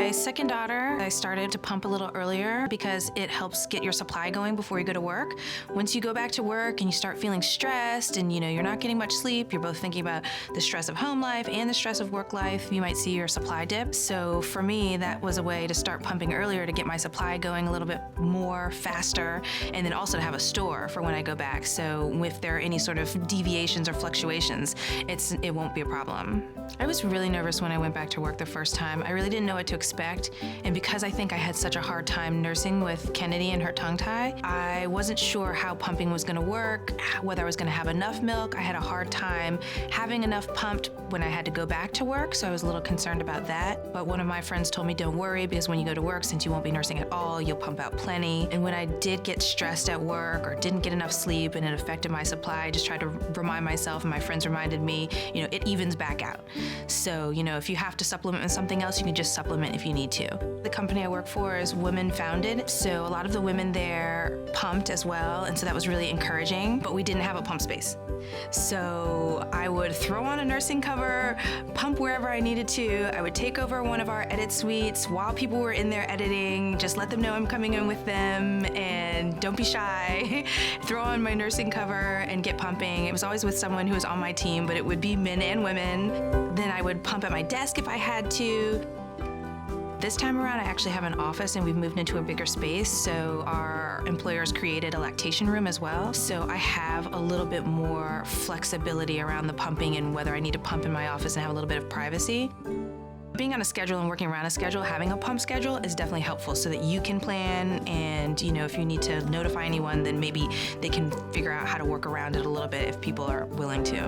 my second daughter, I started to pump a little earlier because it helps get your supply going before you go to work. Once you go back to work and you start feeling stressed and you're not getting much sleep, you're both thinking about the stress of home life and the stress of work life, you might see your supply dip. So for me, that was a way to start pumping earlier to get my supply going a little bit more faster, and then also to have a store for when I go back. So if there are any sort of deviations or fluctuations, it won't be a problem. I was really nervous when I went back to work the first time. I really didn't know what to expect, and because I think I had such a hard time nursing with Kennedy and her tongue tie, I wasn't sure how pumping was gonna work, whether I was gonna have enough milk. I had a hard time having enough pumped when I had to go back to work, so I was a little concerned about that. But one of my friends told me, don't worry, because when you go to work, since you won't be nursing at all, you'll pump out plenty. And when I did get stressed at work or didn't get enough sleep and it affected my supply, I just tried to remind myself, and my friends reminded me, it evens back out. So, if you have to supplement with something else, you can just supplement if you need to. The company I work for is women-founded, so a lot of the women there pumped as well, and so that was really encouraging, but we didn't have a pump space. So I would throw on a nursing cover, pump wherever I needed to. I would take over one of our edit suites while people were in there editing, just let them know I'm coming in with them, and don't be shy. Throw on my nursing cover and get pumping. It was always with someone who was on my team, but it would be men and women. Then I would pump at my desk if I had to. This time around, I actually have an office and we've moved into a bigger space, so our employers created a lactation room as well. So I have a little bit more flexibility around the pumping and whether I need to pump in my office and have a little bit of privacy. Being on a schedule and working around a schedule, having a pump schedule is definitely helpful so that you can plan, and if you need to notify anyone, then maybe they can figure out how to work around it a little bit if people are willing to.